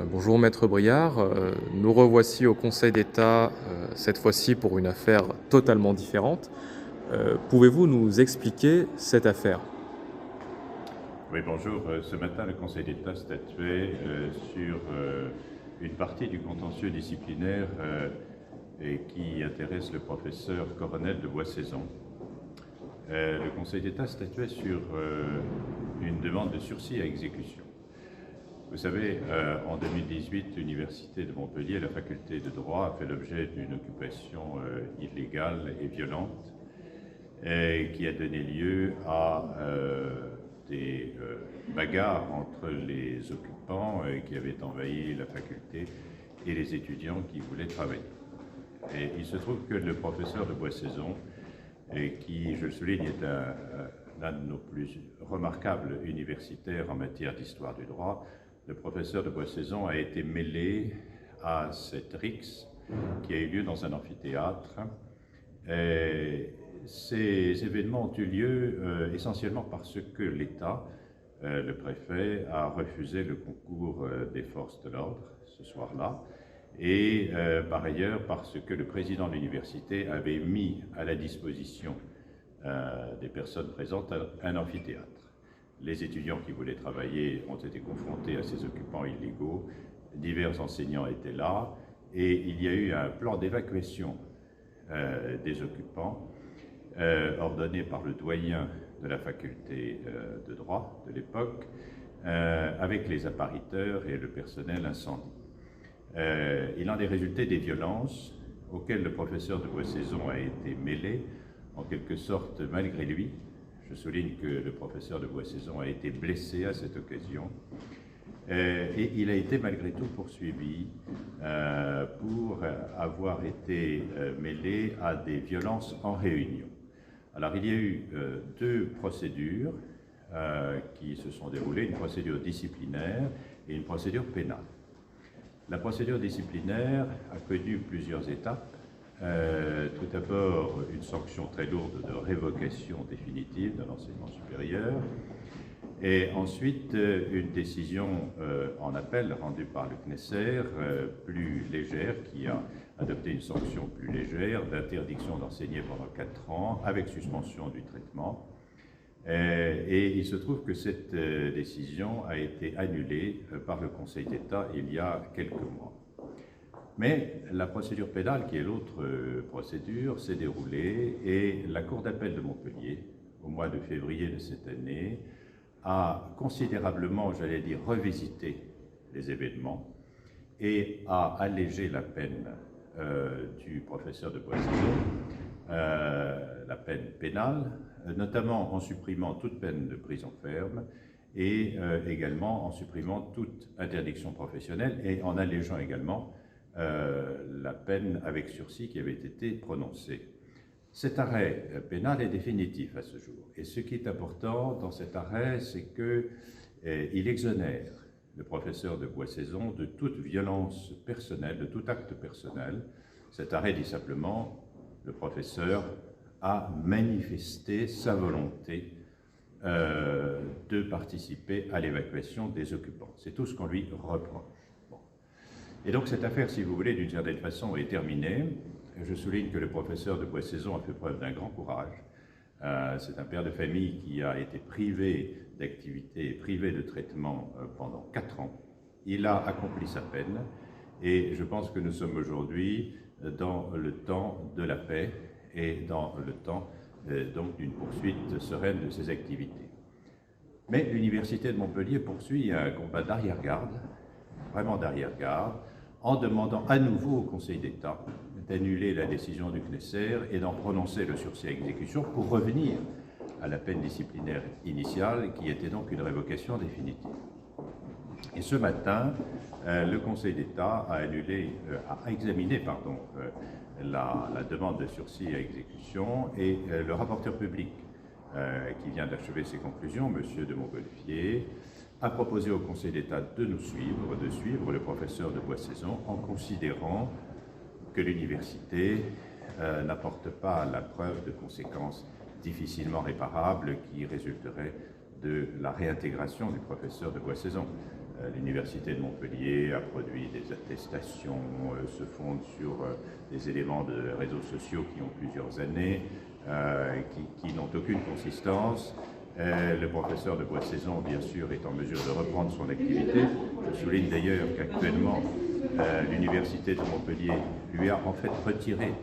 Bonjour Maître Briard, nous revoici au Conseil d'État, cette fois-ci pour une affaire totalement différente. Pouvez-vous nous expliquer cette affaire? Oui, bonjour. Ce matin, le Conseil d'État statuait sur une partie du contentieux disciplinaire et qui intéresse le professeur Coronel de Boissezon. Le Conseil d'État statuait sur une demande de sursis à exécution. Vous savez, en 2018, l'Université de Montpellier, la faculté de droit, a fait l'objet d'une occupation illégale et violente qui a donné lieu à des bagarres entre les occupants qui avaient envahi la faculté et les étudiants qui voulaient travailler. Et il se trouve que le professeur de Boissezon, qui, je le souligne, est l'un de nos plus remarquables universitaires en matière d'histoire du droit, le professeur de Boissezon a été mêlé à cette rixe qui a eu lieu dans un amphithéâtre. Ces événements ont eu lieu essentiellement parce que l'État, le préfet, a refusé le concours des forces de l'ordre ce soir-là, et par ailleurs parce que le président de l'université avait mis à la disposition des personnes présentes un amphithéâtre. Les étudiants qui voulaient travailler ont été confrontés à ces occupants illégaux, divers enseignants étaient là, et il y a eu un plan d'évacuation des occupants ordonné par le doyen de la faculté de droit de l'époque, avec les appariteurs et le personnel incendie. Il en est résulté des violences auxquelles le professeur de Boissezon a été mêlé, en quelque sorte malgré lui. Je souligne que le professeur de Boissezon a été blessé à cette occasion. Et il a été malgré tout poursuivi pour avoir été mêlé à des violences en réunion. Alors il y a eu deux procédures qui se sont déroulées, une procédure disciplinaire et une procédure pénale. La procédure disciplinaire a connu plusieurs étapes. Tout d'abord, une sanction très lourde de révocation définitive de l'enseignement supérieur, et ensuite une décision en appel rendue par le CNESER, plus légère, qui a adopté une sanction plus légère d'interdiction d'enseigner pendant 4 ans, avec suspension du traitement. Et il se trouve que cette décision a été annulée par le Conseil d'État il y a quelques mois. Mais la procédure pénale, qui est l'autre procédure, s'est déroulée et la Cour d'appel de Montpellier, au mois de février de cette année, a considérablement, j'allais dire, revisité les événements et a allégé la peine du professeur de Boissezon, la peine pénale, notamment en supprimant toute peine de prison ferme et également en supprimant toute interdiction professionnelle et en allégeant également la peine avec sursis qui avait été prononcée. Cet arrêt pénal est définitif à ce jour. Et ce qui est important dans cet arrêt, c'est qu'il exonère le professeur de Boissezon de toute violence personnelle, de tout acte personnel. Cet arrêt dit simplement le professeur a manifesté sa volonté de participer à l'évacuation des occupants. C'est tout ce qu'on lui reproche. Et donc cette affaire, si vous voulez, d'une certaine façon, est terminée. Je souligne que le professeur de Boissezon a fait preuve d'un grand courage. C'est un père de famille qui a été privé d'activité, privé de traitement pendant 4 ans. Il a accompli sa peine et je pense que nous sommes aujourd'hui dans le temps de la paix et dans le temps donc d'une poursuite sereine de ses activités. Mais l'Université de Montpellier poursuit un combat d'arrière-garde, vraiment d'arrière-garde, en demandant à nouveau au Conseil d'État d'annuler la décision du CNESER et d'en prononcer le sursis à exécution pour revenir à la peine disciplinaire initiale, qui était donc une révocation définitive. Et ce matin, le Conseil d'État a examiné la demande de sursis à exécution et le rapporteur public qui vient d'achever ses conclusions, M. de Montgolfier, a proposé au Conseil d'État de suivre le professeur de Boissezon en considérant que l'université n'apporte pas la preuve de conséquences difficilement réparables qui résulteraient de la réintégration du professeur de Boissezon. L'Université de Montpellier a produit des attestations, se fondent sur des éléments de réseaux sociaux qui ont plusieurs années, qui n'ont aucune consistance. Le professeur de Boissezon, bien sûr, est en mesure de reprendre son activité. Je souligne d'ailleurs qu'actuellement, l'Université de Montpellier lui a en fait retiré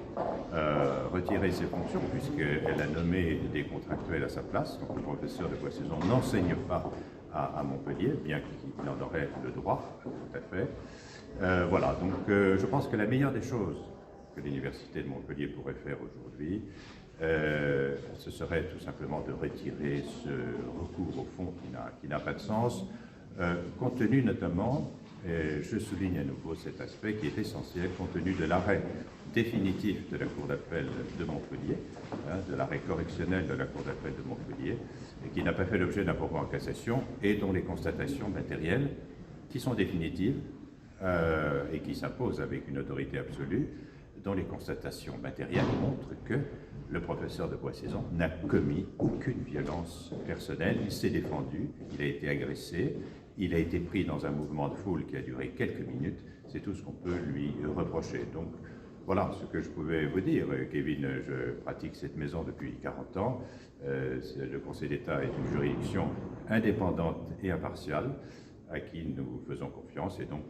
ses fonctions, puisqu'elle a nommé des contractuels à sa place. Donc le professeur de Boissezon n'enseigne pas à Montpellier, bien qu'il en aurait le droit, tout à fait. Voilà, donc je pense que la meilleure des choses que l'Université de Montpellier pourrait faire aujourd'hui, ce serait tout simplement de retirer ce recours au fond qui n'a pas de sens, compte tenu notamment, et je souligne à nouveau cet aspect qui est essentiel, compte tenu de l'arrêt définitif de la Cour d'appel de Montpellier, de l'arrêt correctionnel de la Cour d'appel de Montpellier, et qui n'a pas fait l'objet d'un pourvoi en cassation, et dont les constatations matérielles, qui sont définitives et qui s'imposent avec une autorité absolue, dont les constatations matérielles montrent que le professeur de Boissezon n'a commis aucune violence personnelle, il s'est défendu, il a été agressé, il a été pris dans un mouvement de foule qui a duré quelques minutes, c'est tout ce qu'on peut lui reprocher. Donc voilà ce que je pouvais vous dire. Kevin, je pratique cette maison depuis 40 ans, le Conseil d'État est une juridiction indépendante et impartiale, à qui nous faisons confiance, et donc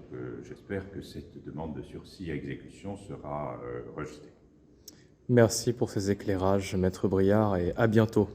j'espère que cette demande de sursis à exécution sera rejetée. Merci pour ces éclairages, Maître Briard, et à bientôt.